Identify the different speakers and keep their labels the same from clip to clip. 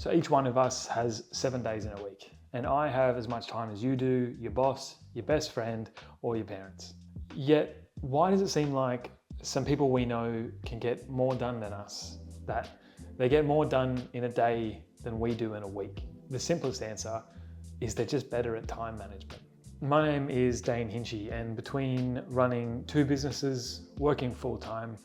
Speaker 1: So each one of us has 7 days in a week, and I have as much time as you do, your boss, your best friend, or your parents. Yet, why does it seem like some people we know can get more done than us? That they get more done in a day than we do in a week? The simplest answer is they're just better at time management. My name is Dane Hinchy, and between running 2 businesses, working full-time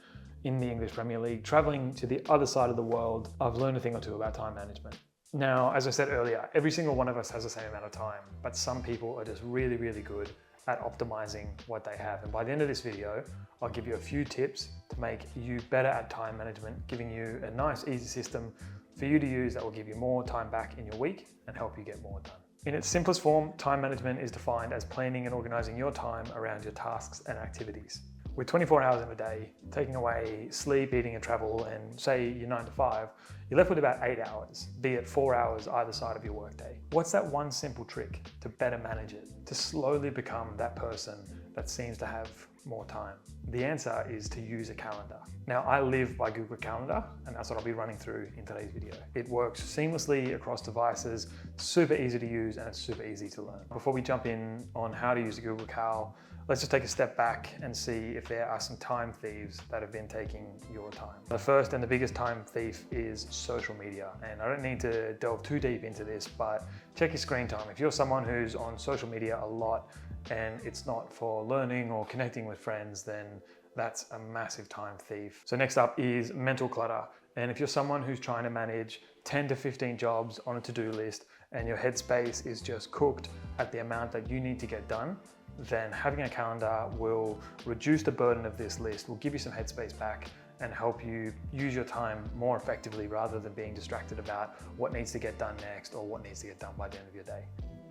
Speaker 1: in the English Premier League, traveling to the other side of the world, I've learned a thing or two about time management. Now, as I said earlier, every single one of us has the same amount of time, but some people are just really, really good at optimizing what they have. And by the end of this video, I'll give you a few tips to make you better at time management, giving you a nice, easy system for you to use that will give you more time back in your week and help you get more done. In its simplest form, time management is defined as planning and organizing your time around your tasks and activities. With 24 hours in a day, taking away sleep, eating and travel, and say you're 9 to 5, you're left with about 8 hours, be it 4 hours either side of your workday. What's that one simple trick to better manage it, to slowly become that person that seems to have more time? The answer is to use a calendar. Now, I live by Google Calendar, and that's what I'll be running through in today's video. It works seamlessly across devices, super easy to use, and it's super easy to learn. Before we jump in on how to use the Google Cal, let's just take a step back and see if there are some time thieves that have been taking your time. The first and the biggest time thief is social media. And I don't need to delve too deep into this, but check your screen time. If you're someone who's on social media a lot and it's not for learning or connecting with friends, then that's a massive time thief. So next up is mental clutter. And if you're someone who's trying to manage 10 to 15 jobs on a to-do list and your headspace is just cooked at the amount that you need to get done, then having a calendar will reduce the burden of this list, will give you some headspace back and help you use your time more effectively rather than being distracted about what needs to get done next or what needs to get done by the end of your day.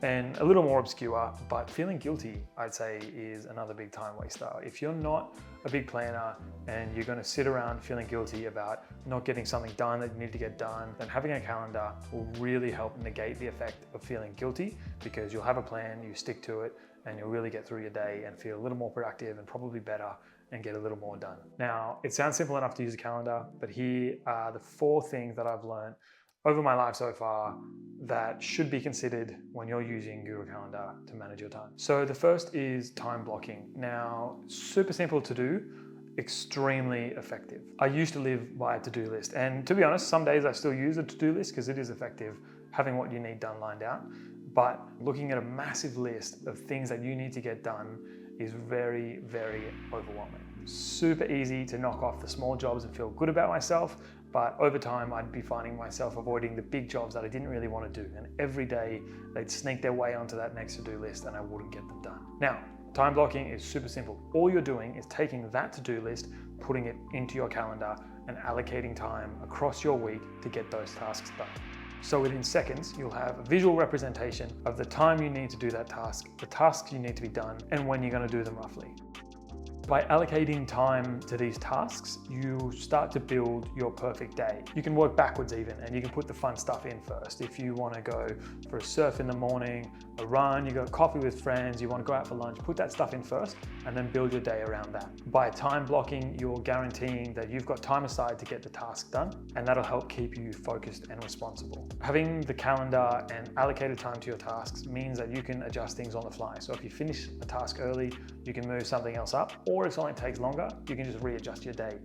Speaker 1: And a little more obscure, but feeling guilty, I'd say, is another big time waster. If you're not a big planner and you're going to sit around feeling guilty about not getting something done that you need to get done, then having a calendar will really help negate the effect of feeling guilty, because you'll have a plan, you stick to it, and you'll really get through your day and feel a little more productive and probably better and get a little more done. Now, it sounds simple enough to use a calendar, but here are the 4 things that I've learned over my life so far that should be considered when you're using Google Calendar to manage your time. So the first is time blocking. Now, super simple to do, extremely effective. I used to live by a to-do list, and to be honest, some days I still use a to-do list because it is effective having what you need done lined out. But looking at a massive list of things that you need to get done is very, very overwhelming. Super easy to knock off the small jobs and feel good about myself, but over time I'd be finding myself avoiding the big jobs that I didn't really want to do, and every day they'd sneak their way onto that next to-do list and I wouldn't get them done. Now, time blocking is super simple. All you're doing is taking that to-do list, putting it into your calendar and allocating time across your week to get those tasks done. So within seconds, you'll have a visual representation of the time you need to do that task, the tasks you need to be done, and when you're going to do them roughly. By allocating time to these tasks, you start to build your perfect day. You can work backwards even, and you can put the fun stuff in first. If you want to go for a surf in the morning, a run, you got coffee with friends, you want to go out for lunch, put that stuff in first and then build your day around that. By time blocking, you're guaranteeing that you've got time aside to get the task done, and that'll help keep you focused and responsible. Having the calendar and allocated time to your tasks means that you can adjust things on the fly. So if you finish a task early, you can move something else up, or if something takes longer, you can just readjust your day.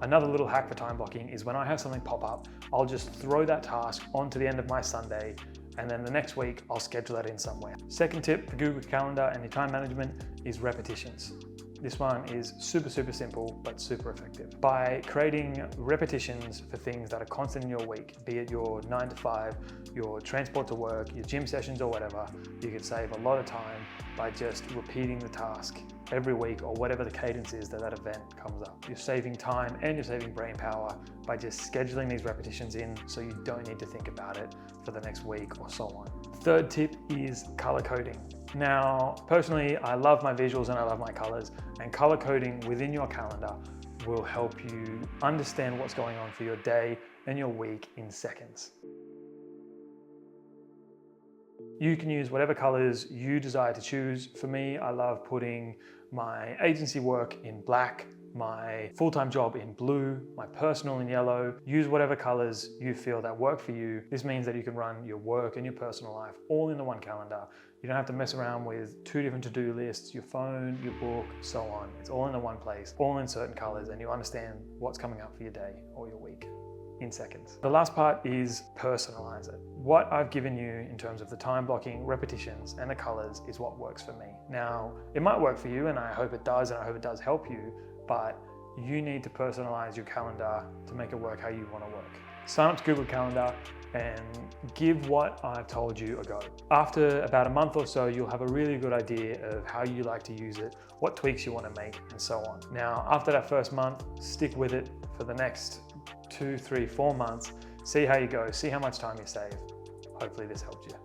Speaker 1: Another little hack for time blocking is when I have something pop up, I'll just throw that task onto the end of my Sunday, and then the next week I'll schedule that in somewhere. Second tip for Google Calendar and your time management is repetitions. This one is super, super simple, but super effective. By creating repetitions for things that are constant in your week, be it your 9 to 5, your transport to work, your gym sessions or whatever, you can save a lot of time by just repeating the task every week or whatever the cadence is that event comes up. You're saving time and you're saving brain power by just scheduling these repetitions in so you don't need to think about it for the next week or so on. Third tip is color coding. Now, personally, I love my visuals and I love my colors, and color coding within your calendar will help you understand what's going on for your day and your week in seconds. You can use whatever colors you desire to choose. For me, I love putting my agency work in black my full-time job in blue, my personal in yellow. Use whatever colors you feel that work for you. This means that you can run your work and your personal life all in the one calendar. You don't have to mess around with 2 different to-do lists, your phone, your book, so on. It's all in the one place, all in certain colors, and you understand what's coming up for your day or your week in seconds. The last part is personalize it. What I've given you in terms of the time blocking, repetitions, and the colors is what works for me. Now, it might work for you, and I hope it does, and I hope it does help you, but you need to personalize your calendar to make it work how you want to work. Sign up to Google Calendar and give what I've told you a go. After about a month or so, you'll have a really good idea of how you like to use it, what tweaks you want to make, and so on. Now, after that first month, stick with it for the next 2, 3, 4 months. See how you go, see how much time you save. Hopefully this helped you.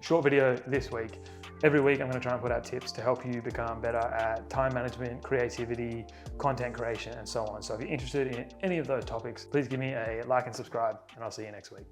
Speaker 1: Short video this week. Every week I'm going to try and put out tips to help you become better at time management, creativity, content creation, and so on. So if you're interested in any of those topics, please give me a like and subscribe, and I'll see you next week.